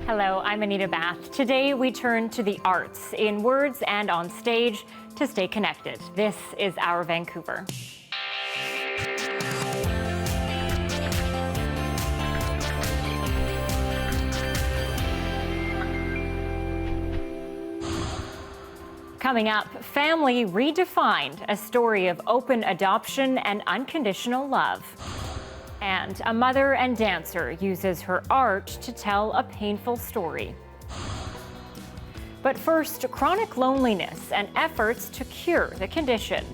Hello, I'm Anita Bath. Today we turn to the arts, in words and on stage, to stay connected. This is Our Vancouver. Coming up, Family Redefined, a story of open adoption and unconditional love. And a mother and dancer uses her art to tell a painful story. But first, chronic loneliness and efforts to cure the condition.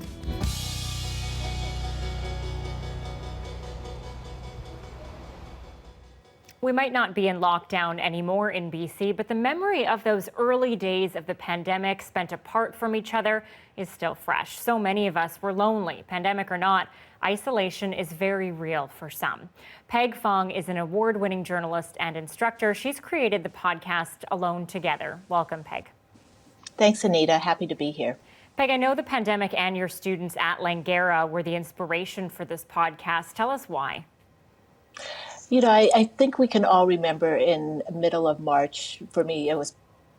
We might not be in lockdown anymore in BC, but the memory of those early days of the pandemic spent apart from each other is still fresh. So many of us were lonely, pandemic or not. Isolation is very real for some. Peg Fong is an award-winning journalist and instructor. She's created the podcast Alone Together. Welcome, Peg. Thanks, Anita. Happy to be here. Peg, I know the pandemic and your students at Langara were the inspiration for this podcast. Tell us why. You know, I think we can all remember in the middle of March, for me, it was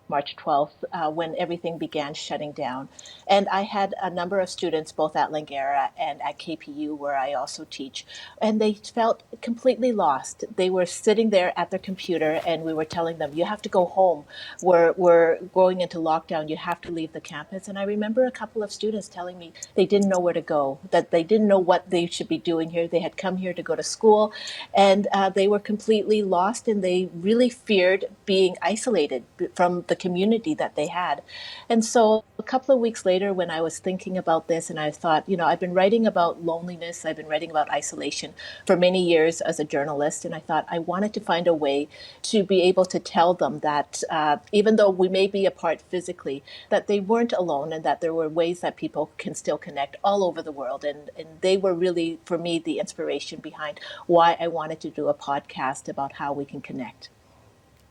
March 12th, when everything began shutting down. And I had a number of students, both at Langara and at KPU, where I also teach, and they felt completely lost. They were sitting there at their computer, and we were telling them, you have to go home. We're going into lockdown. You have to leave the campus. And I remember a couple of students telling me they didn't know where to go, that they didn't know what they should be doing here. They had come here to go to school, and they were completely lost, and they really feared being isolated from the community that they had. And so a couple of weeks later, when I was thinking about this, and I thought, you know, I've been writing about loneliness, I've been writing about isolation for many years as a journalist, and I thought I wanted to find a way to be able to tell them that even though we may be apart physically, that they weren't alone, and that there were ways that people can still connect all over the world. And they were really, for me, the inspiration behind why I wanted to do a podcast about how we can connect.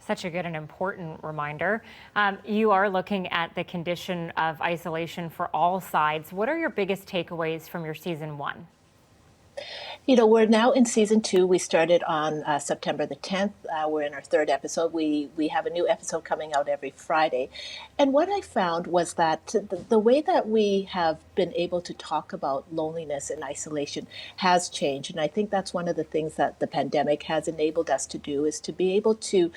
Such a good and important reminder. You are looking at the condition of isolation for all sides. What are your biggest takeaways from your season one? You know, we're now in season 2. We started on September the 10th. We're in our 3rd episode. We have a new episode coming out every Friday. And what I found was that the way that we have been able to talk about loneliness and isolation has changed. And I think that's one of the things that the pandemic has enabled us to do, is to be able to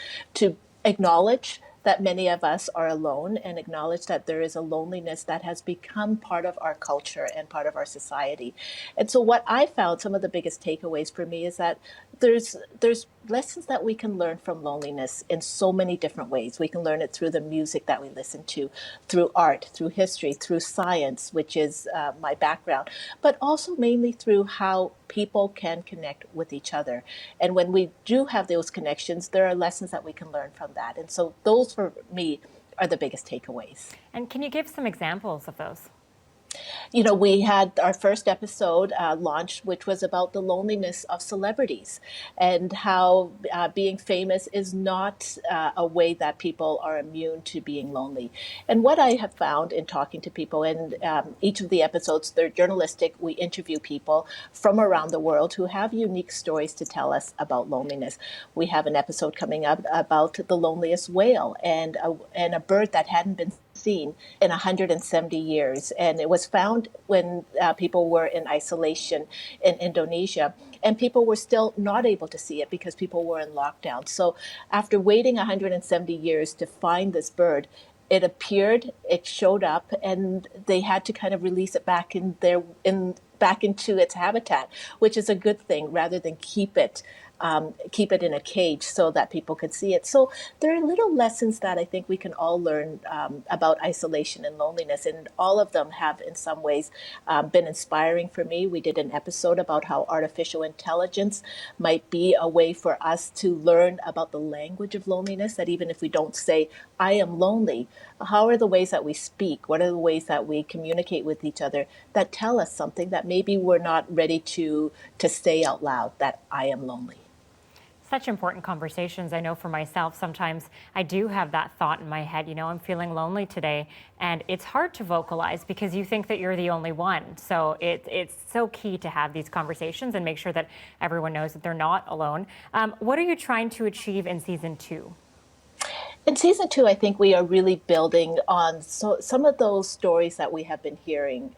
acknowledge that many of us are alone, and acknowledge that there is a loneliness that has become part of our culture and part of our society. And so what I found, some of the biggest takeaways for me, is that there's lessons that we can learn from loneliness in so many different ways. We can learn it through the music that we listen to, through art, through history, through science, which is my background, but also mainly through how people can connect with each other. And when we do have those connections, there are lessons that we can learn from that. And so those, for me, are the biggest takeaways. And can you give some examples of those? You know, we had our first episode launched, which was about the loneliness of celebrities, and how being famous is not a way that people are immune to being lonely. And what I have found in talking to people, and each of the episodes, they're journalistic, we interview people from around the world who have unique stories to tell us about loneliness. We have an episode coming up about the loneliest whale, and a bird that hadn't been seen in 170 years. And it was found when people were in isolation in Indonesia, and people were still not able to see it because people were in lockdown. So after waiting 170 years to find this bird, it appeared, it showed up, and they had to kind of release it back back into its habitat, which is a good thing, rather than keep it in a cage so that people could see it. So there are little lessons that I think we can all learn about isolation and loneliness, and all of them have in some ways been inspiring for me. We did an episode about how artificial intelligence might be a way for us to learn about the language of loneliness, that even if we don't say, I am lonely, how are the ways that we speak? What are the ways that we communicate with each other that tell us something that maybe we're not ready to say out loud, that I am lonely? Such important conversations. I know for myself, sometimes I do have that thought in my head, I'm feeling lonely today, and it's hard to vocalize because you think that you're the only one. So it's so key to have these conversations and make sure that everyone knows that they're not alone. What are you trying to achieve in season 2? In season two, I think we are really building on some of those stories that we have been hearing,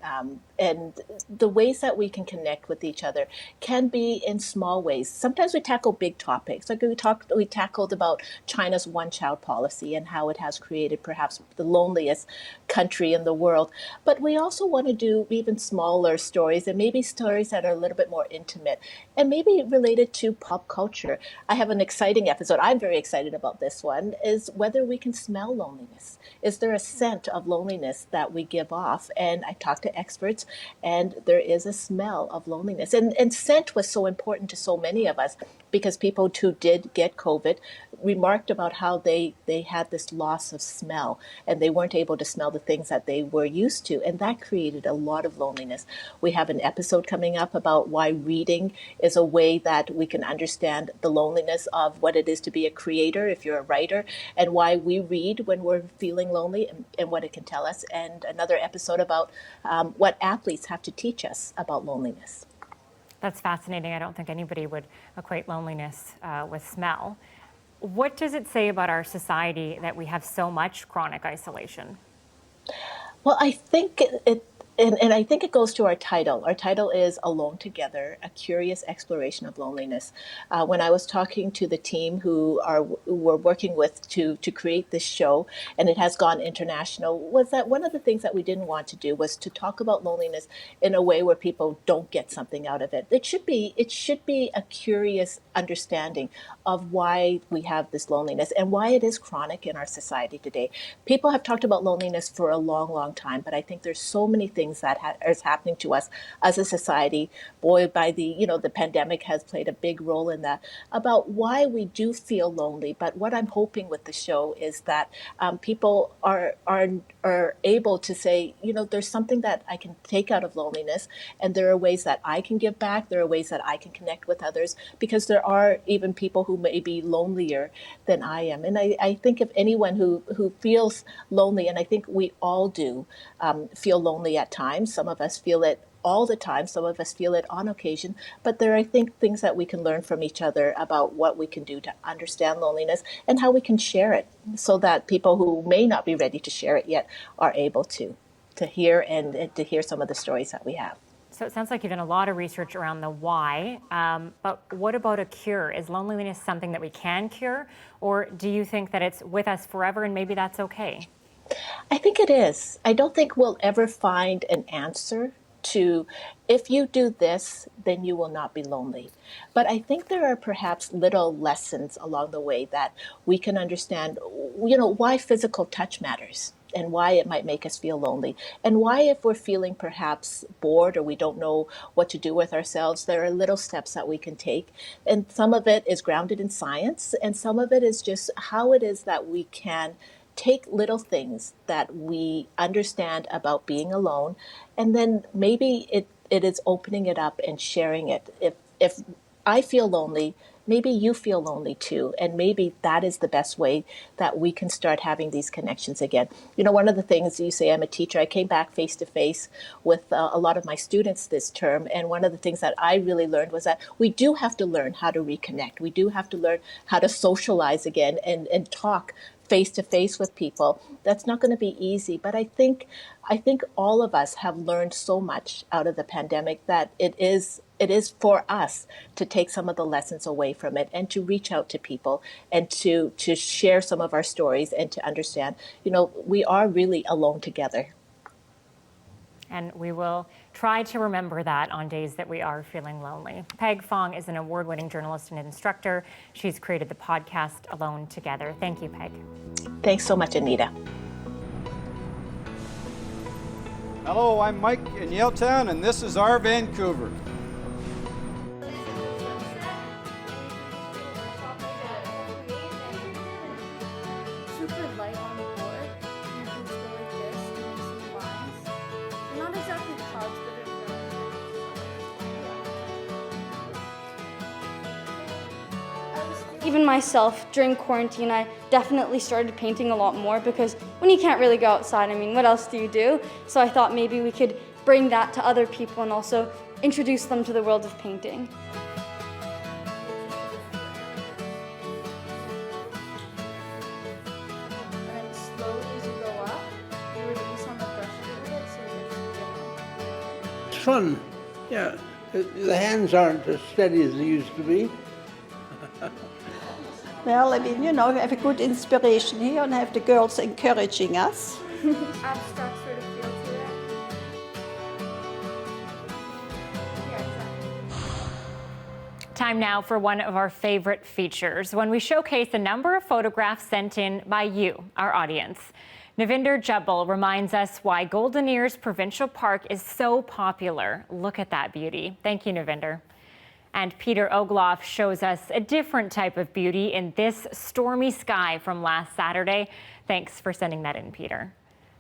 and the ways that we can connect with each other can be in small ways. Sometimes we tackle big topics, like we tackled about China's one-child policy and how it has created perhaps the loneliest country in the world. But we also want to do even smaller stories, and maybe stories that are a little bit more intimate and maybe related to pop culture. I have an exciting episode. I'm very excited about this one, is whether we can smell loneliness. Is there a scent of loneliness that we give off? And I talked to experts, and there is a smell of loneliness. And scent was so important to so many of us because people who did get COVID remarked about how they had this loss of smell and they weren't able to smell the things that they were used to. And that created a lot of loneliness. We have an episode coming up about why reading is a way that we can understand the loneliness of what it is to be a creator if you're a writer, and why we read when we're feeling lonely, and what it can tell us. And another episode about what athletes have to teach us about loneliness. That's fascinating. I don't think anybody would equate loneliness with smell. What does it say about our society that we have so much chronic isolation? Well, I think and I think it goes to our title. Our title is Alone Together, A Curious Exploration of Loneliness. When I was talking to the team who we're working with to create this show, and it has gone international, was that one of the things that we didn't want to do was to talk about loneliness in a way where people don't get something out of it. It should be a curious understanding of why we have this loneliness and why it is chronic in our society today. People have talked about loneliness for a long, long time, but I think there's so many things that is happening to us as a society. Boy, by the pandemic has played a big role in that, about why we do feel lonely. But what I'm hoping with the show is that people are able to say, there's something that I can take out of loneliness, and there are ways that I can give back. There are ways that I can connect with others, because there are even people who may be lonelier than I am. And I think if anyone who feels lonely, and I think we all do feel lonely at times. Some of us feel it all the time. Some of us feel it on occasion. But there are, I think, things that we can learn from each other about what we can do to understand loneliness and how we can share it, so that people who may not be ready to share it yet are able to hear and to hear some of the stories that we have. So it sounds like you've done a lot of research around the why, but what about a cure? Is loneliness something that we can cure, or do you think that it's with us forever and maybe that's okay? I think it is. I don't think we'll ever find an answer to, if you do this, then you will not be lonely. But I think there are perhaps little lessons along the way that we can understand, why physical touch matters, and why it might make us feel lonely, and why, if we're feeling perhaps bored or we don't know what to do with ourselves, there are little steps that we can take. And some of it is grounded in science, and some of it is just how it is that we can take little things that we understand about being alone, and then maybe it is opening it up and sharing it. If I feel lonely, maybe you feel lonely too, and maybe that is the best way that we can start having these connections again. One of the things, you say I'm a teacher, I came back face to face with a lot of my students this term, and one of the things that I really learned was that we do have to learn how to reconnect. We do have to learn how to socialize again and talk face to face with people. That's not going to be easy, but I think all of us have learned so much out of the pandemic that it is for us to take some of the lessons away from it and to reach out to people and to share some of our stories and to understand, we are really alone together. And we will try to remember that on days that we are feeling lonely. Peg Fong is an award-winning journalist and instructor. She's created the podcast Alone Together. Thank you, Peg. Thanks so much, Anita. Hello, I'm Mike in Yaletown, and this is our Vancouver. Super light on the board. You can go like this and make some lines. They're not exactly clouds, but they're even myself, during quarantine, I definitely started painting a lot more, because when you can't really go outside, what else do you do? So I thought maybe we could bring that to other people and also introduce them to the world of painting. fun. Yeah, the hands aren't as steady as they used to be. Well, I mean, you know, we have a good inspiration here and have the girls encouraging us. Abstract sort of feel to it. Yeah, exactly. Time now for one of our favorite features, when we showcase a number of photographs sent in by you, our audience. Navinder Jubbal reminds us why Golden Ears Provincial Park is so popular. Look at that beauty. Thank you, Navinder. And Peter Ogloff shows us a different type of beauty in this stormy sky from last Saturday. Thanks for sending that in, Peter.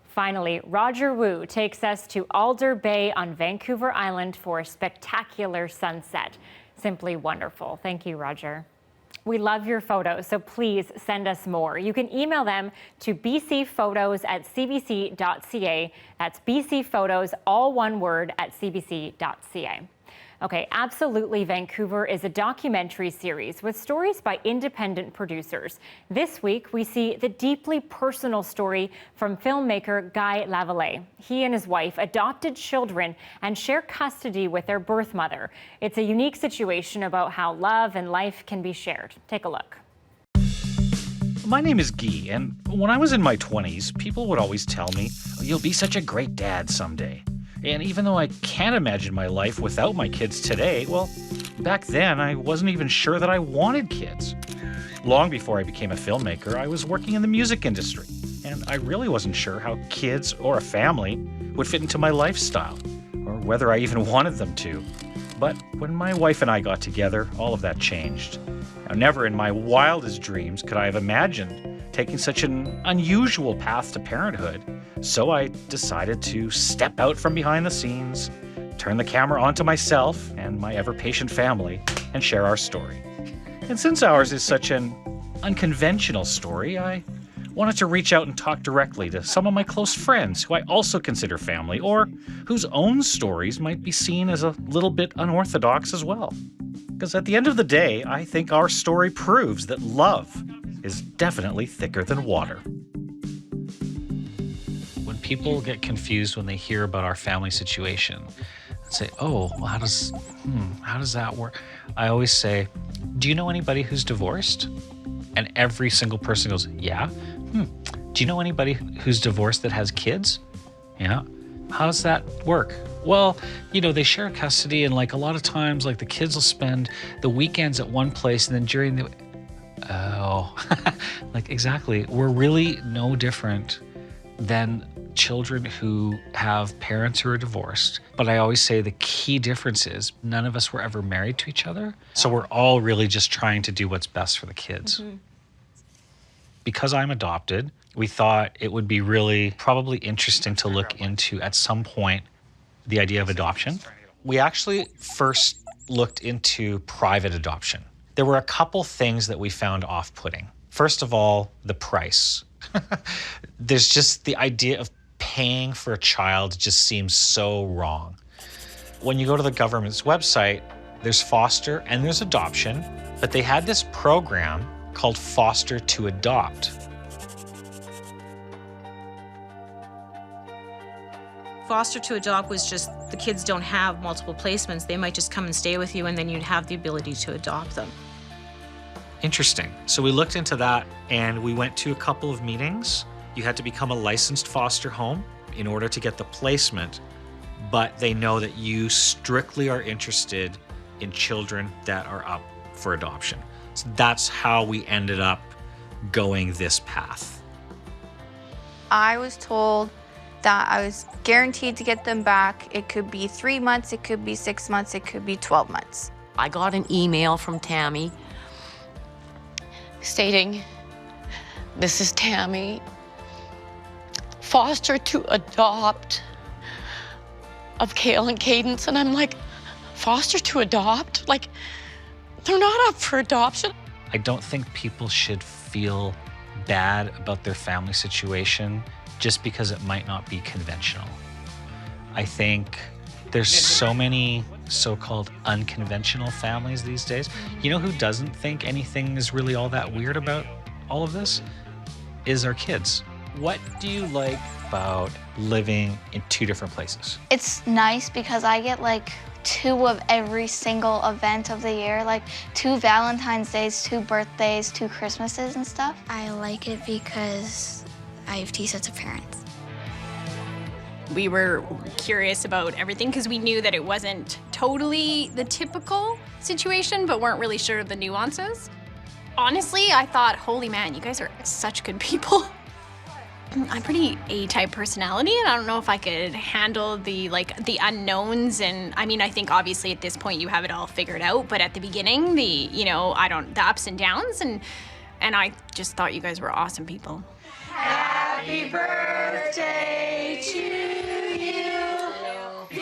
Finally, Roger Wu takes us to Alder Bay on Vancouver Island for a spectacular sunset. Simply wonderful. Thank you, Roger. We love your photos, so please send us more. You can email them to bcphotos@cbc.ca. That's bcphotos, all one word, @cbc.ca. Okay, Absolutely Vancouver is a documentary series with stories by independent producers. This week, we see the deeply personal story from filmmaker Guy Lavallee. He and his wife adopted children and share custody with their birth mother. It's a unique situation about how love and life can be shared. Take a look. My name is Guy, and when I was in my 20s, people would always tell me, "You'll be such a great dad someday." And even though I can't imagine my life without my kids today, well, back then I wasn't even sure that I wanted kids. Long before I became a filmmaker, I was working in the music industry, and I really wasn't sure how kids or a family would fit into my lifestyle, or whether I even wanted them to. But when my wife and I got together, all of that changed. Now, never in my wildest dreams could I have imagined taking such an unusual path to parenthood. So I decided to step out from behind the scenes, turn the camera onto myself and my ever-patient family, and share our story. And since ours is such an unconventional story, I wanted to reach out and talk directly to some of my close friends who I also consider family, or whose own stories might be seen as a little bit unorthodox as well. Because at the end of the day, I think our story proves that love is definitely thicker than water. When people get confused when they hear about our family situation and say, "Oh, well, how does that work?" I always say, "Do you know anybody who's divorced?" And every single person goes, "Yeah." "Do you know anybody who's divorced that has kids?" "Yeah." "How does that work?" "Well, you know, they share custody, and like a lot of times, like the kids will spend the weekends at one place, and then during the..." Oh, like exactly. We're really no different than children who have parents who are divorced. But I always say the key difference is none of us were ever married to each other. So we're all really just trying to do what's best for the kids. Mm-hmm. Because I'm adopted, we thought it would be really probably interesting to look into at some point the idea of adoption. We actually first looked into private adoption. There were a couple things that we found off-putting. First of all, the price. There's just the idea of paying for a child just seems so wrong. When you go to the government's website, there's foster and there's adoption, but they had this program called Foster to Adopt. Foster to Adopt was just the kids don't have multiple placements. They might just come and stay with you, and then you'd have the ability to adopt them. Interesting. So we looked into that and we went to a couple of meetings. You had to become a licensed foster home in order to get the placement, but they know that you strictly are interested in children that are up for adoption. So that's how we ended up going this path. I was told that I was guaranteed to get them back. It could be 3 months, it could be 6 months, it could be 12 months. I got an email from Tammy stating, "This is Tammy, foster to adopt of Kale and Cadence." And I'm like, foster to adopt? Like, they're not up for adoption. I don't think people should feel bad about their family situation just because it might not be conventional. I think there's so many so-called unconventional families these days. You know who doesn't think anything is really all that weird about all of this? Is our kids. What do you like about living in two different places? It's nice because I get like 2 of every single event of the year, like 2 Valentine's Days, 2 birthdays, 2 Christmases and stuff. I like it because I have 2 sets of parents. We were curious about everything because we knew that it wasn't totally the typical situation, but weren't really sure of the nuances. Honestly, I thought, holy man, you guys are such good people. I'm pretty A-type personality, and I don't know if I could handle the unknowns. And I mean, I think obviously at this point you have it all figured out, but at the beginning, the ups and downs, and I just thought you guys were awesome people. Happy birthday to you.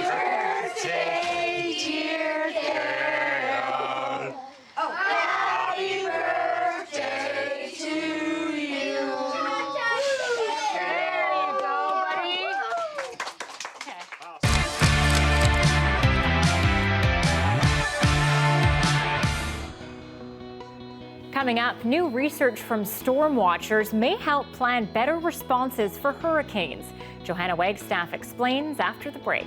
Birthday, dear Carol. Oh, happy birthday to you. There you go, buddy. Coming up, new research from storm watchers may help plan better responses for hurricanes. Johanna Wagstaffe explains after the break.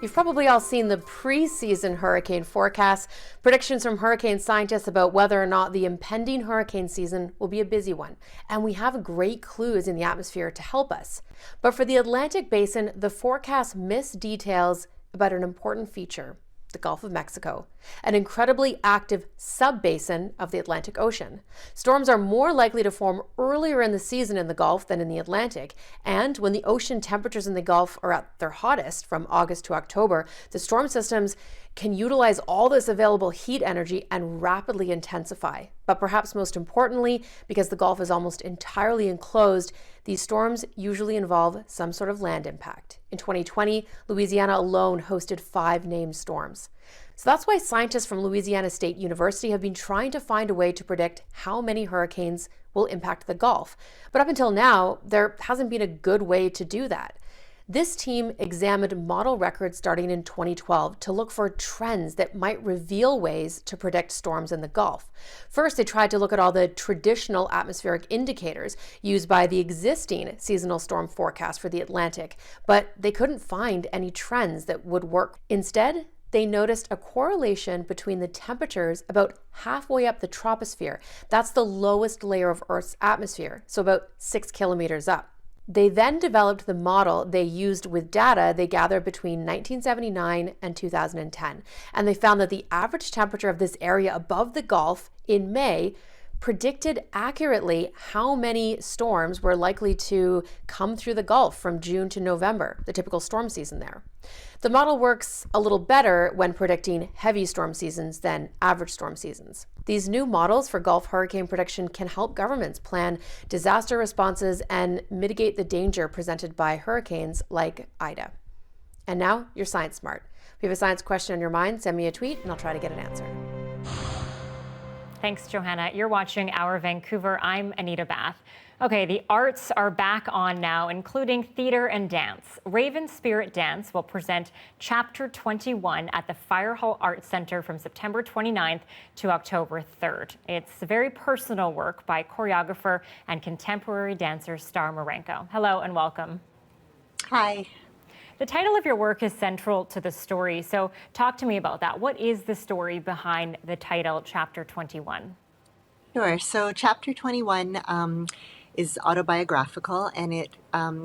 You've probably all seen the preseason hurricane forecasts, predictions from hurricane scientists about whether or not the impending hurricane season will be a busy one. And we have great clues in the atmosphere to help us. But for the Atlantic Basin, the forecast missed details about an important feature: the Gulf of Mexico, an incredibly active sub-basin of the Atlantic Ocean. Storms are more likely to form earlier in the season in the Gulf than in the Atlantic, and when the ocean temperatures in the Gulf are at their hottest from August to October, the storm systems can utilize all this available heat energy and rapidly intensify. But perhaps most importantly, because the Gulf is almost entirely enclosed, these storms usually involve some sort of land impact. In 2020, Louisiana alone hosted 5 named storms. So that's why scientists from Louisiana State University have been trying to find a way to predict how many hurricanes will impact the Gulf. But up until now, there hasn't been a good way to do that. This team examined model records starting in 2012 to look for trends that might reveal ways to predict storms in the Gulf. First, they tried to look at all the traditional atmospheric indicators used by the existing seasonal storm forecast for the Atlantic, but they couldn't find any trends that would work. Instead, they noticed a correlation between the temperatures about halfway up the troposphere. That's the lowest layer of Earth's atmosphere, so about 6 kilometers up. They then developed the model they used with data they gathered between 1979 and 2010, and they found that the average temperature of this area above the Gulf in May predicted accurately how many storms were likely to come through the Gulf from June to November, the typical storm season there. The model works a little better when predicting heavy storm seasons than average storm seasons. These new models for Gulf hurricane prediction can help governments plan disaster responses and mitigate the danger presented by hurricanes like Ida. And now, you're Science Smart. If you have a science question on your mind, send me a tweet and I'll try to get an answer. Thanks, Johanna. You're watching Our Vancouver. I'm Anita Bath. Okay, the arts are back on now, including theater and dance. Raven Spirit Dance will present Chapter 21 at the Fire Hall Arts Center from September 29th to October 3rd. It's very personal work by choreographer and contemporary dancer Starr Muranko. Hello and welcome. Hi. The title of your work is central to the story, so talk to me about that. What is the story behind the title, Chapter 21? Sure. So Chapter 21 is autobiographical, and it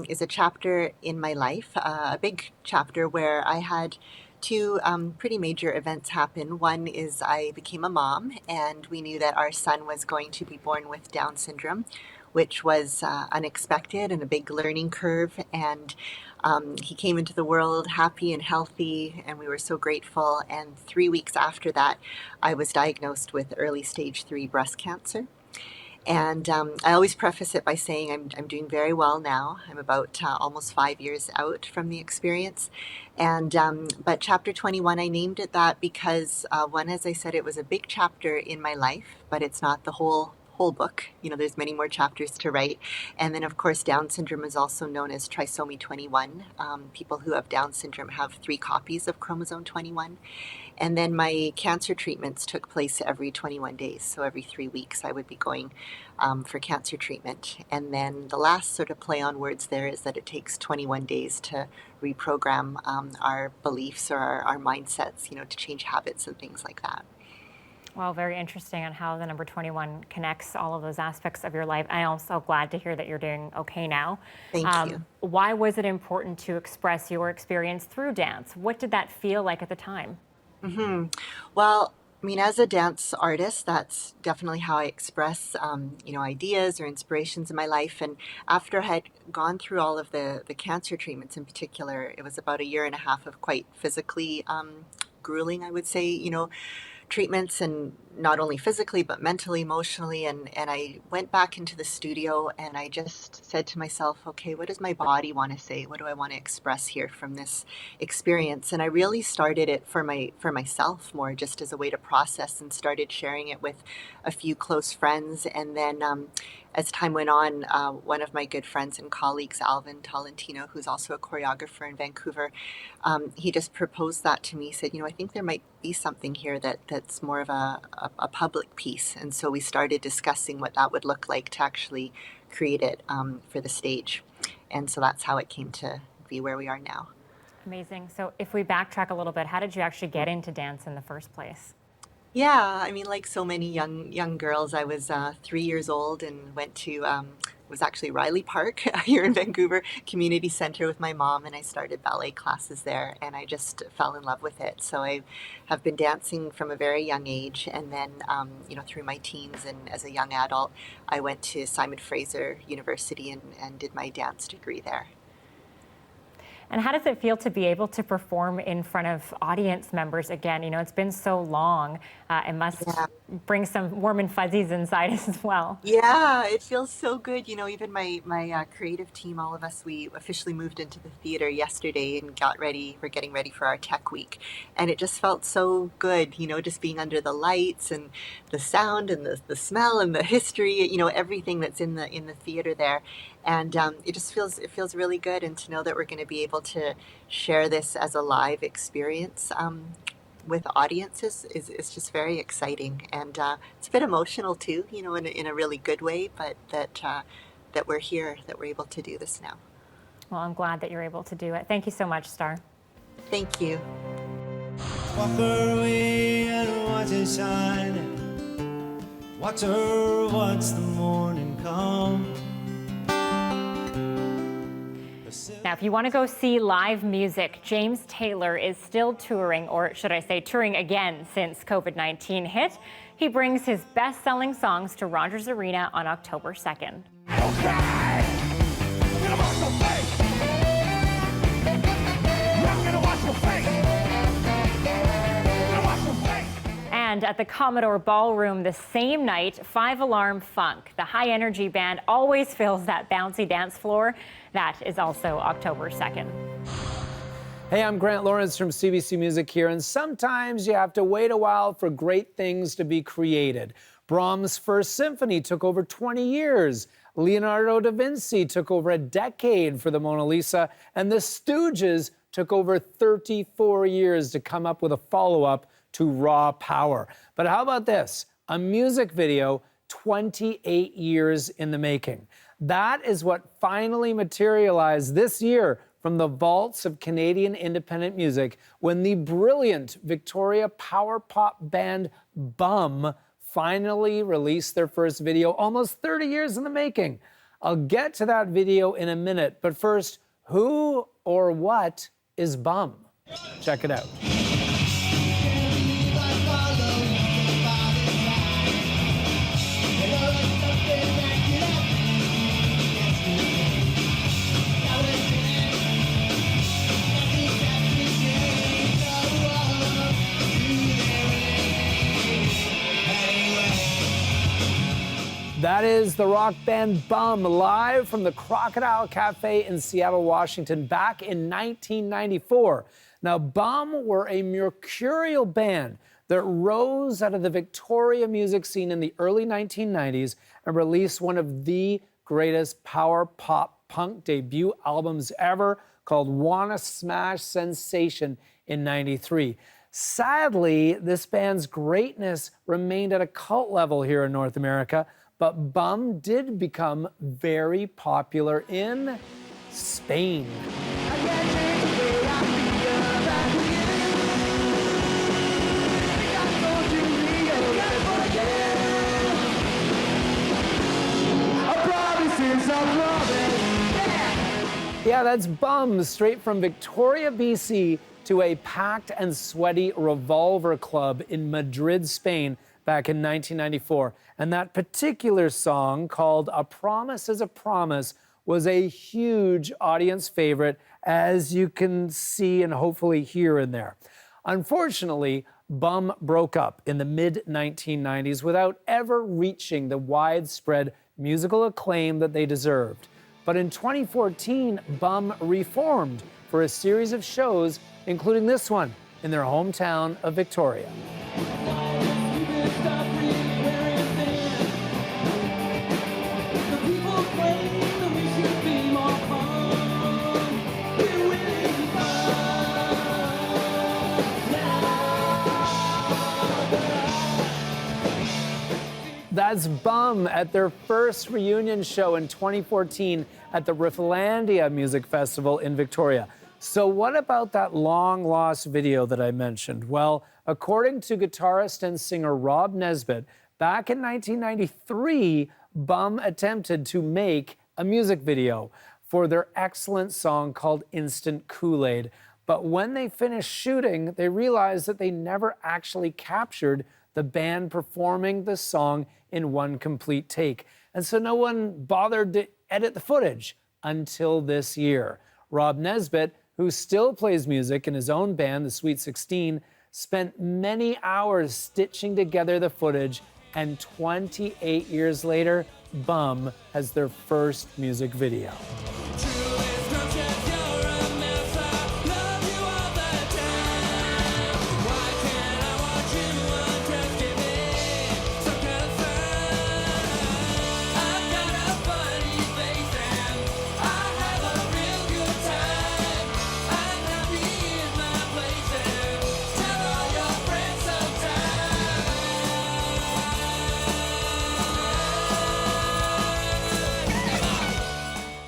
is a chapter in my life, a big chapter where I had 2 pretty major events happen. One is I became a mom, and we knew that our son was going to be born with Down syndrome, which was unexpected and a big learning curve. And he came into the world happy and healthy, and we were so grateful. And 3 weeks after that, I was diagnosed with early stage 3 breast cancer. And I always preface it by saying I'm doing very well now. I'm about almost 5 years out from the experience. And but chapter 21, I named it that because one, as I said, it was a big chapter in my life, but it's not the whole book. You know, there's many more chapters to write. And then, of course, Down syndrome is also known as trisomy 21. People who have Down syndrome have 3 copies of chromosome 21. And then my cancer treatments took place every 21 days. So every 3 weeks I would be going for cancer treatment. And then the last sort of play on words there is that it takes 21 days to reprogram our beliefs or our mindsets, you know, to change habits and things like that. Well, very interesting on how the number 21 connects all of those aspects of your life. I'm also glad to hear that you're doing okay now. Thank you. Why was it important to express your experience through dance? What did that feel like at the time? Well, I mean, as a dance artist, that's definitely how I express, you know, ideas or inspirations in my life. And after I had gone through all of the cancer treatments in particular, it was about 1.5 years of quite physically grueling, I would say, you know, treatments, and not only physically but mentally, emotionally, and I went back into the studio and I just said to myself, okay, what does my body want to say? What do I want to express here from this experience? And I really started it for myself more, just as a way to process, and started sharing it with a few close friends. And then as time went on, one of my good friends and colleagues, Alvin Tolentino, who's also a choreographer in Vancouver, he just proposed that to me. He said, you know, I think there might be something here that's more of a public piece. And so we started discussing what that would look like to actually create it for the stage. And so that's how it came to be where we are now. Amazing. So if we backtrack a little bit, how did you actually get into dance in the first place? Yeah, I mean, like so many young girls, I was 3 years old and went to was actually Riley Park here in Vancouver Community Center with my mom, and I started ballet classes there, and I just fell in love with it. So I have been dancing from a very young age, and then you know, through my teens and as a young adult, I went to Simon Fraser University and did my dance degree there. And how does it feel to be able to perform in front of audience members again? You know, it's been so long. It must bring some warm and fuzzies inside as well. Yeah, it feels so good. You know, even my creative team, all of us, we officially moved into the theater yesterday and got ready. We're getting ready for our tech week. And it just felt so good, you know, just being under the lights and the sound and the smell and the history, you know, everything that's in the theater there. And it just feels really good, and to know that we're going to be able to share this as a live experience with audiences is just very exciting, and it's a bit emotional too, you know, in a really good way. But that we're here, that we're able to do this now. Well, I'm glad that you're able to do it. Thank you so much, Starr. Thank you. Walk her away and watch it shine. Watch her watch the morning come. Now, if you want to go see live music, James Taylor is still touring, or should I say touring again since COVID-19 hit. He brings his best-selling songs to Rogers Arena on October 2nd. And at the Commodore Ballroom the same night, 5 Alarm Funk, the high-energy band, always fills that bouncy dance floor. That is also October 2nd. Hey, I'm Grant Lawrence from CBC Music here, and sometimes you have to wait a while for great things to be created. Brahms' First Symphony took over 20 years. Leonardo da Vinci took over a decade for the Mona Lisa, and the Stooges took over 34 years to come up with a follow-up to Raw Power. But how about this? A music video 28 years in the making. That is what finally materialized this year from the vaults of Canadian independent music when the brilliant Victoria power pop band Bum finally released their first video, almost 30 years in the making. I'll get to that video in a minute, but first, who or what is Bum? Check it out. That is the rock band Bum, live from the Crocodile Cafe in Seattle, Washington, back in 1994. Now, Bum were a mercurial band that rose out of the Victoria music scene in the early 1990s and released one of the greatest power pop punk debut albums ever, called Wanna Smash Sensation in '93. Sadly, this band's greatness remained at a cult level here in North America, but Bum did become very popular in Spain. Yeah, that's Bum, straight from Victoria, BC, to a packed and sweaty Revolver Club in Madrid, Spain, back in 1994. And that particular song, called A Promise is a Promise, was a huge audience favorite, as you can see and hopefully hear in there. Unfortunately, Bum broke up in the mid-1990s without ever reaching the widespread musical acclaim that they deserved. But in 2014, Bum reformed for a series of shows, including this one in their hometown of Victoria. That's Bum at their first reunion show in 2014 at the Rifflandia Music Festival in Victoria. So what about that long-lost video that I mentioned? Well, according to guitarist and singer Rob Nesbitt, back in 1993, Bum attempted to make a music video for their excellent song called Instant Kool-Aid. But when they finished shooting, they realized that they never actually captured the band performing the song in one complete take. And so no one bothered to edit the footage until this year. Rob Nesbitt, who still plays music in his own band, the Sweet 16, spent many hours stitching together the footage, and 28 years later, Bum has their first music video.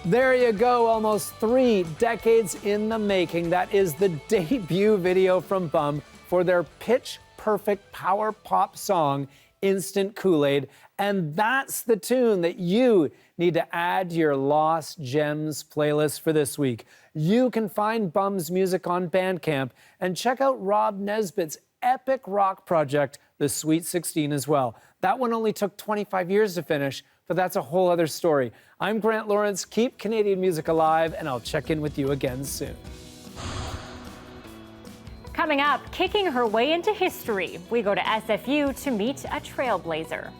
There you go, almost 3 decades in the making. That is the debut video from Bum for their pitch-perfect power pop song, Instant Kool-Aid. And that's the tune that you need to add to your Lost Gems playlist for this week. You can find Bum's music on Bandcamp and check out Rob Nesbitt's epic rock project, The Sweet 16, as well. That one only took 25 years to finish, but that's a whole other story. I'm Grant Lawrence. Keep Canadian music alive, and I'll check in with you again soon. Coming up, kicking her way into history, we go to SFU to meet a trailblazer.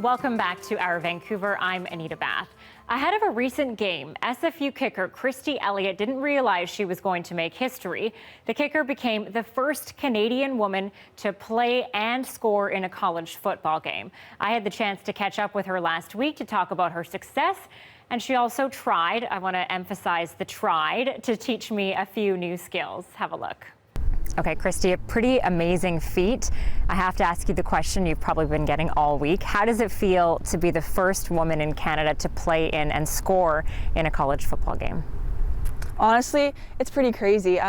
Welcome back to our Vancouver. I'm Anita Bath. Ahead of a recent game, SFU kicker Christy Elliott didn't realize she was going to make history. The kicker became the first Canadian woman to play and score in a college football game. I had the chance to catch up with her last week to talk about her success, and she also tried, I want to emphasize the tried, to teach me a few new skills. Have a look. Okay, Christy, a pretty amazing feat. I have to ask you the question you've probably been getting all week. How does it feel to be the first woman in Canada to play in and score in a college football game? Honestly, it's pretty crazy.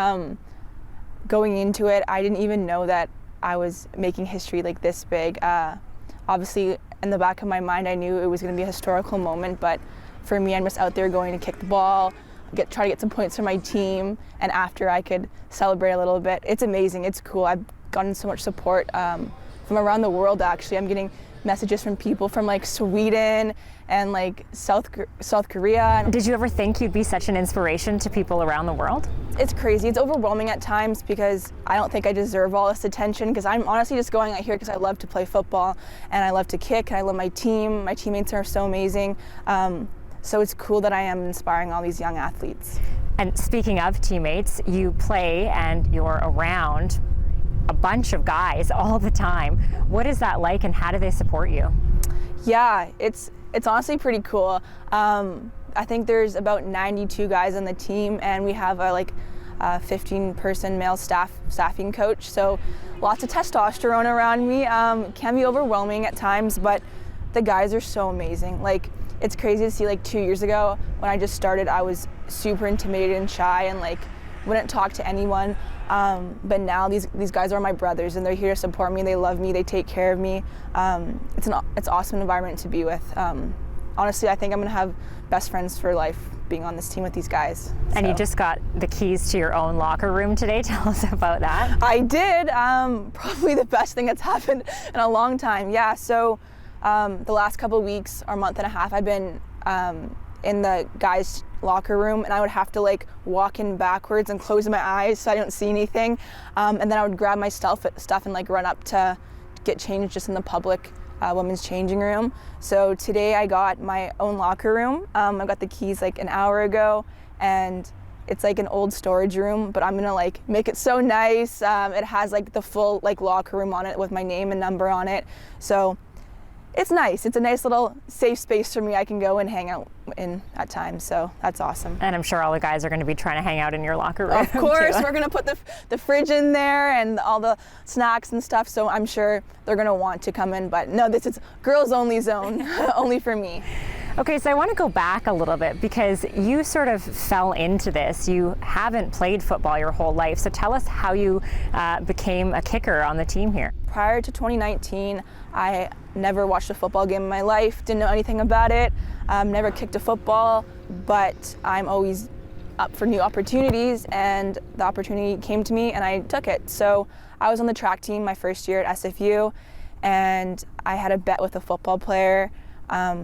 Going into it, I didn't even know that I was making history like this big. Obviously, in the back of my mind, I knew it was going to be a historical moment, but for me, I'm just out there going to kick the ball, try to get some points for my team, and after I could celebrate a little bit. It's amazing, it's cool. I've gotten so much support from around the world actually. I'm getting messages from people from like Sweden and like South Korea. Did you ever think you'd be such an inspiration to people around the world? It's crazy. It's overwhelming at times because I don't think I deserve all this attention, because I'm honestly just going out here because I love to play football and I love to kick and I love my team. My teammates are so amazing. So it's cool that I am inspiring all these young athletes. And speaking of teammates, you play and you're around a bunch of guys all the time. What is that like and how do they support you? Yeah, it's honestly pretty cool. I think there's about 92 guys on the team, and we have a 15-person male staffing coach. So lots of testosterone around me. Can be overwhelming at times, but the guys are so amazing. Like, it's crazy to see, like 2 years ago when I just started, I was super intimidated and shy and like wouldn't talk to anyone. But now these guys are my brothers and they're here to support me. They love me. They take care of me. It's an awesome environment to be with. Honestly, I think I'm gonna have best friends for life being on this team with these guys. And you just got the keys to your own locker room today. Tell us about that. I did. Probably the best thing that's happened in a long time. Yeah. So the last couple of weeks or month and a half, I've been in the guys' locker room, and I would have to like walk in backwards and close my eyes so I don't see anything, and then I would grab my stuff and like run up to get changed just in the public women's changing room. So today I got my own locker room. I got the keys like an hour ago, and it's like an old storage room, but I'm gonna like make it so nice. It has like the full like locker room on it with my name and number on it. So it's nice. It's a nice little safe space for me. I can go and hang out in at times, so that's awesome. And I'm sure all the guys are going to be trying to hang out in your locker room. Of course, too. We're going to put the fridge in there and all the snacks and stuff, so I'm sure they're going to want to come in. But no, this is girls only zone, only for me. Okay, so I want to go back a little bit because you sort of fell into this. You haven't played football your whole life, so tell us how you became a kicker on the team here. Prior to 2019, I never watched a football game in my life, didn't know anything about it, never kicked a football, but I'm always up for new opportunities, and the opportunity came to me and I took it. So I was on the track team my first year at SFU, and I had a bet with a football player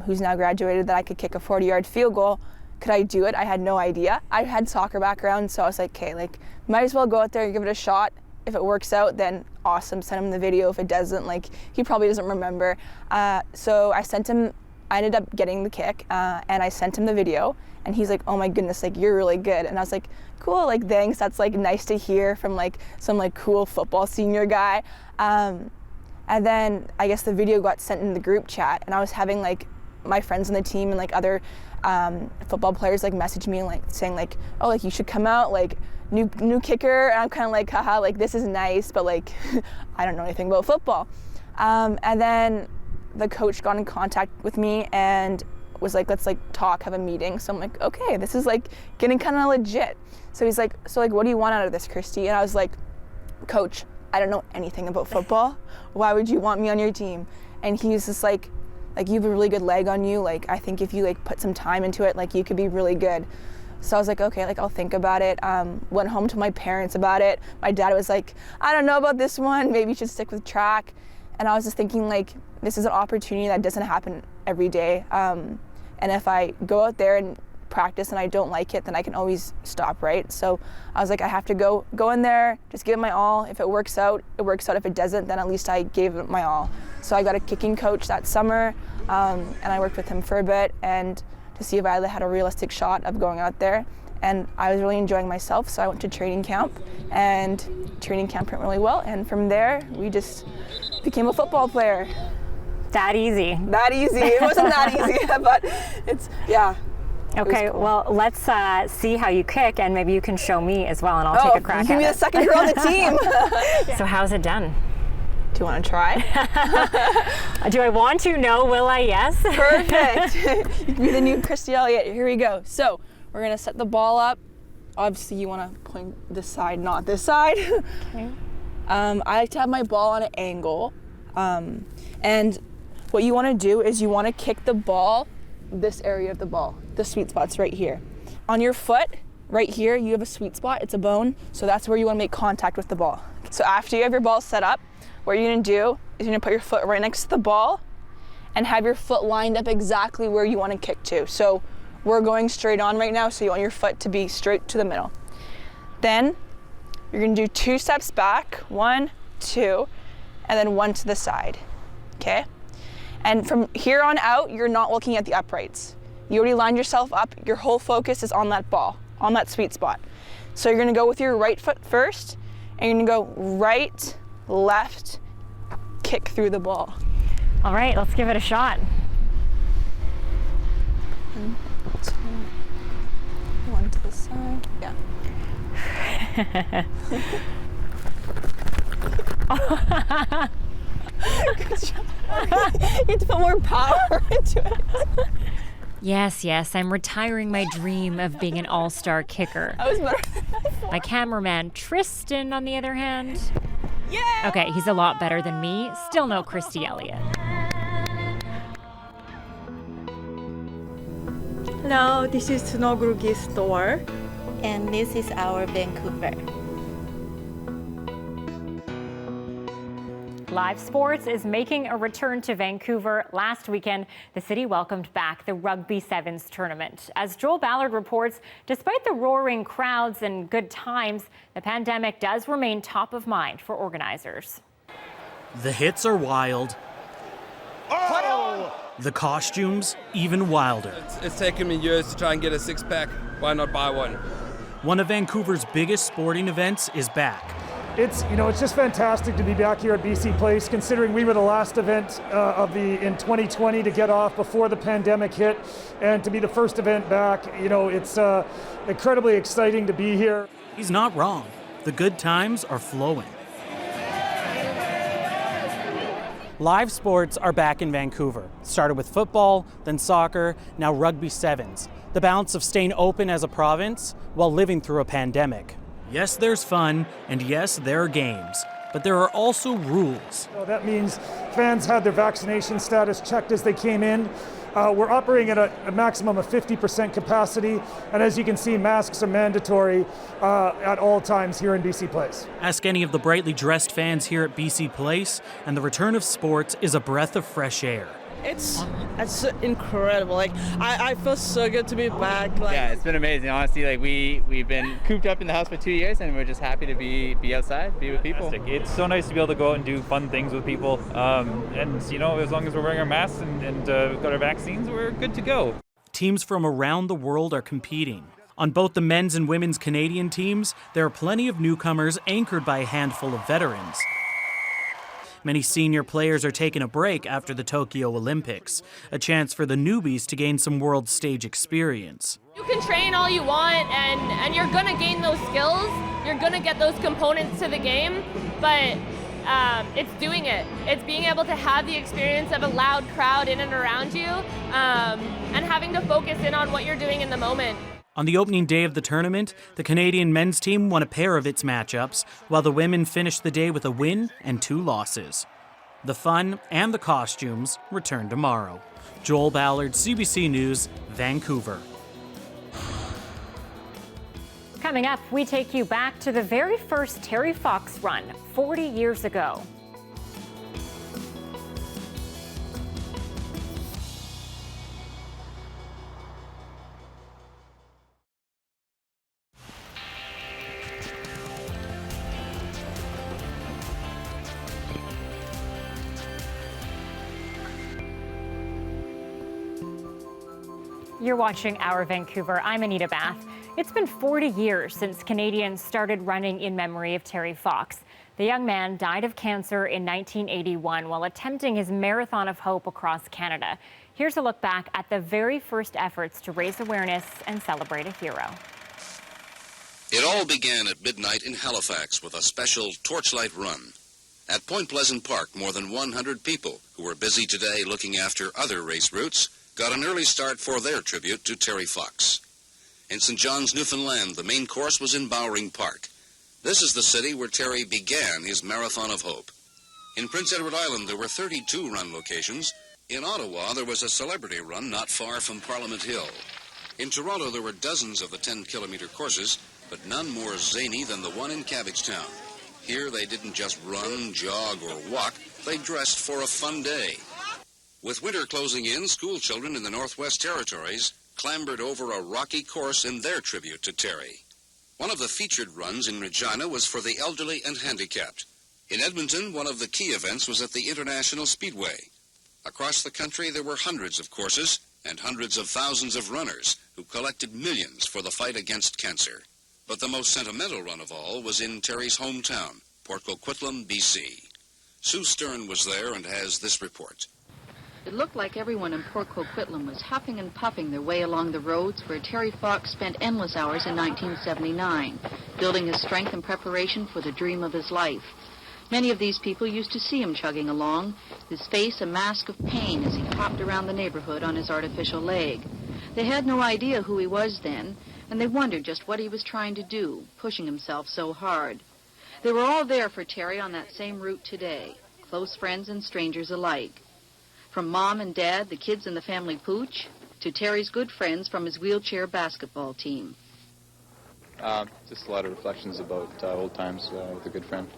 who's now graduated that I could kick a 40-yard field goal. Could I do it? I had no idea. I had soccer background, so I was like, okay, like might as well go out there and give it a shot. If it works out, then awesome, send him the video. If it doesn't, like he probably doesn't remember. So I ended up getting the kick, and I sent him the video, and he's like, oh my goodness, like you're really good. And I was like, cool, like thanks, that's like nice to hear from like some like cool football senior guy. And then I guess the video got sent in the group chat, and I was having like my friends on the team and like other football players like message me and like saying like, oh, like you should come out, like new kicker. And I'm kind of like, haha, like this is nice, but like I don't know anything about football. And then the coach got in contact with me and was like, let's like talk, have a meeting. So I'm like, okay, this is like getting kind of legit. So he's like, so like what do you want out of this, Christy? And I was like, coach, I don't know anything about football. Why would you want me on your team? And he's just like you have a really good leg on you. Like I think if you like put some time into it, like you could be really good. So I was like, okay, like I'll think about it. Went home to my parents about it. My dad was like, I don't know about this one. Maybe you should stick with track. And I was just thinking like, this is an opportunity that doesn't happen every day. And if I go out there and practice and I don't like it, then I can always stop, right? So I was like, I have to go in there, just give it my all. If it works out, it works out. If it doesn't, then at least I gave it my all. So I got a kicking coach that summer, and I worked with him for a bit and to see if I had a realistic shot of going out there. And I was really enjoying myself, so I went to training camp, and training camp went really well. And from there, we just became a football player. That easy. That easy. It wasn't that easy, but it's, yeah. Okay, cool. Well, let's see how you kick, and maybe you can show me as well, and I'll take a crack at it. Give me the second girl on the team. So how's it done? Do you want to try? Do I want to? No. Will I? Yes. Perfect. You can be the new Christy Elliott. Here we go. So we're going to set the ball up. Obviously, you want to point this side, not this side. Okay. I like to have my ball on an angle. And what you want to do is you want to kick the ball, this area of the ball. The sweet spot's right here. On your foot, right here, you have a sweet spot. It's a bone, so that's where you want to make contact with the ball. So after you have your ball set up, what you're going to do is you're going to put your foot right next to the ball and have your foot lined up exactly where you want to kick to. So we're going straight on right now, so you want your foot to be straight to the middle. Then you're going to do 2 steps back, 1, 2, and then 1 to the side, okay? And from here on out, you're not looking at the uprights. You already lined yourself up. Your whole focus is on that ball, on that sweet spot. So you're gonna go with your right foot first, and you're gonna go right, left, kick through the ball. All right, let's give it a shot. 1, 2, 1 to the side, yeah. Good job. You have to put more power into it. Yes, I'm retiring my dream of being an all-star kicker. I was better than My cameraman, Tristan, on the other hand. Yeah! Okay, he's a lot better than me. Still no Christy Elliott. Hello, this is Rugby Starr. And this is our Vancouver. Live sports is making a return to Vancouver. Last weekend, the city welcomed back the Rugby Sevens tournament. As Joel Ballard reports, despite the roaring crowds and good times, the pandemic does remain top of mind for organizers. The hits are wild. Oh! The costumes, even wilder. It's taken me years to try and get a six-pack. Why not buy one? One of Vancouver's biggest sporting events is back. It's just fantastic to be back here at BC Place, considering we were the last event in 2020 to get off before the pandemic hit, and to be the first event back. It's incredibly exciting to be here. He's not wrong. The good times are flowing. Live sports are back in Vancouver. Started with football, then soccer, now Rugby Sevens. The balance of staying open as a province while living through a pandemic. Yes, there's fun, and yes, there are games, but there are also rules. That means fans had their vaccination status checked as they came in. We're operating at a maximum of 50% capacity, and as you can see, masks are mandatory at all times here in BC Place. Ask any of the brightly dressed fans here at BC Place, and the return of sports is a breath of fresh air. It's incredible. I feel so good to be back. Yeah, it's been amazing. Honestly, we've been cooped up in the house for 2 years, and we're just happy to be outside, be with people. It's so nice to be able to go out and do fun things with people. And as long as we're wearing our masks and we've got our vaccines, we're good to go. Teams from around the world are competing. On both the men's and women's Canadian teams, there are plenty of newcomers anchored by a handful of veterans. Many senior players are taking a break after the Tokyo Olympics, a chance for the newbies to gain some world stage experience. You can train all you want and you're gonna gain those skills, you're gonna get those components to the game, but it's doing it. It's being able to have the experience of a loud crowd in and around you and having to focus in on what you're doing in the moment. On the opening day of the tournament, the Canadian men's team won a pair of its matchups, while the women finished the day with a win and 2 losses. The fun and the costumes return tomorrow. Joel Ballard, CBC News, Vancouver. Coming up, we take you back to the very first Terry Fox run 40 years ago. You're watching Our Vancouver. I'm Anita Bath. It's been 40 years since Canadians started running in memory of Terry Fox. The young man died of cancer in 1981 while attempting his Marathon of Hope across Canada. Here's a look back at the very first efforts to raise awareness and celebrate a hero. It all began at midnight in Halifax with a special torchlight run. At Point Pleasant Park, more than 100 people who were busy today looking after other race routes got an early start for their tribute to Terry Fox. In St. John's, Newfoundland, the main course was in Bowring Park. This is the city where Terry began his Marathon of Hope. In Prince Edward Island, there were 32 run locations. In Ottawa, there was a celebrity run not far from Parliament Hill. In Toronto, there were dozens of the 10-kilometer courses, but none more zany than the one in Cabbagetown. Here, they didn't just run, jog, or walk. They dressed for a fun day. With winter closing in, school children in the Northwest Territories clambered over a rocky course in their tribute to Terry. One of the featured runs in Regina was for the elderly and handicapped. In Edmonton, one of the key events was at the International Speedway. Across the country, there were hundreds of courses and hundreds of thousands of runners who collected millions for the fight against cancer. But the most sentimental run of all was in Terry's hometown, Port Coquitlam, BC. Sue Stern was there and has this report. It looked like everyone in Port Coquitlam was huffing and puffing their way along the roads where Terry Fox spent endless hours in 1979, building his strength and preparation for the dream of his life. Many of these people used to see him chugging along, his face a mask of pain as he hopped around the neighborhood on his artificial leg. They had no idea who he was then, and they wondered just what he was trying to do, pushing himself so hard. They were all there for Terry on that same route today, close friends and strangers alike. From Mom and Dad, the kids in the family pooch, to Terry's good friends from his wheelchair basketball team. Just a lot of reflections about old times with a good friend.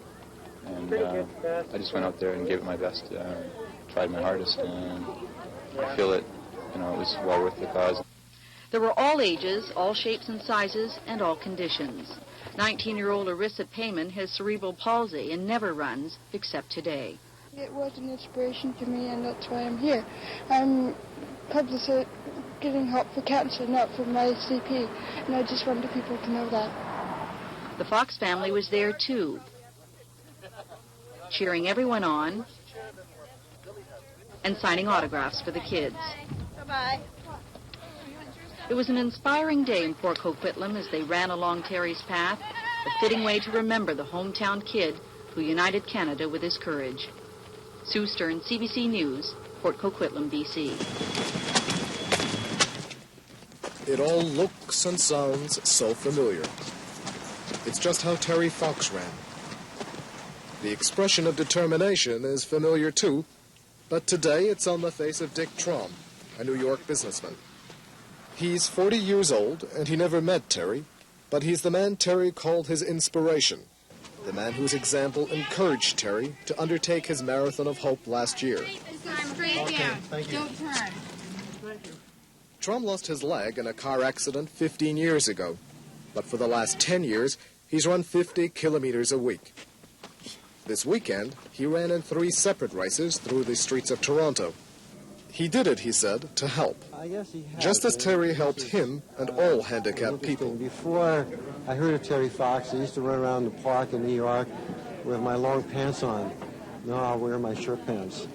And I just went out there and gave it my best, tried my hardest, and I feel it, it was well worth the cause. There were all ages, all shapes and sizes, and all conditions. 19-year-old Arissa Payman has cerebral palsy and never runs except today. It was an inspiration to me, and that's why I'm here. I'm publicly getting help for cancer, not for my CP, and I just wanted people to know that. The Fox family was there too, cheering everyone on and signing autographs for the kids. Bye-bye. It was an inspiring day in Port Coquitlam as they ran along Terry's path, a fitting way to remember the hometown kid who united Canada with his courage. Sue Stern, CBC News, Port Coquitlam, BC. It all looks and sounds so familiar. It's just how Terry Fox ran. The expression of determination is familiar too, but today it's on the face of Dick Trom, a New York businessman. He's 40 years old, and he never met Terry, but he's the man Terry called his inspiration. The man whose example encouraged Terry to undertake his Marathon of Hope last year. Straight down. Thank you. Don't turn. Trom lost his leg in a car accident 15 years ago, but for the last 10 years, he's run 50 kilometers a week. This weekend, he ran in 3 separate races through the streets of Toronto. He did it, he said, to help. Just as Terry helped him and all handicapped people. Before I heard of Terry Fox, I used to run around the park in New York with my long pants on. Now I'll wear my shirt pants.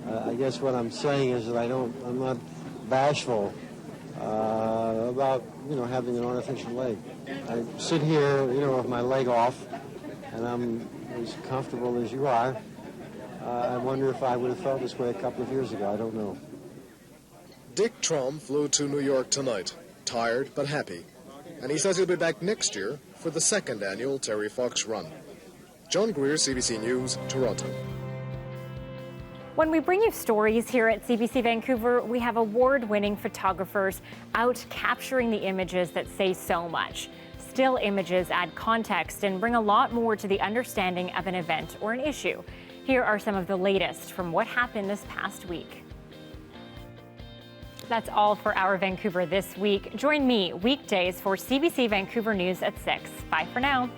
I guess what I'm saying is that I'm not bashful about, having an artificial leg. I sit here, with my leg off, and I'm as comfortable as you are. I wonder if I would have felt this way a couple of years ago. I don't know. Dick Trom flew to New York tonight, tired but happy. And he says he'll be back next year for the 2nd annual Terry Fox Run. John Greer, CBC News, Toronto. When we bring you stories here at CBC Vancouver, we have award-winning photographers out capturing the images that say so much. Still images add context and bring a lot more to the understanding of an event or an issue. Here are some of the latest from what happened this past week. That's all for Our Vancouver this week. Join me weekdays for CBC Vancouver News at 6. Bye for now.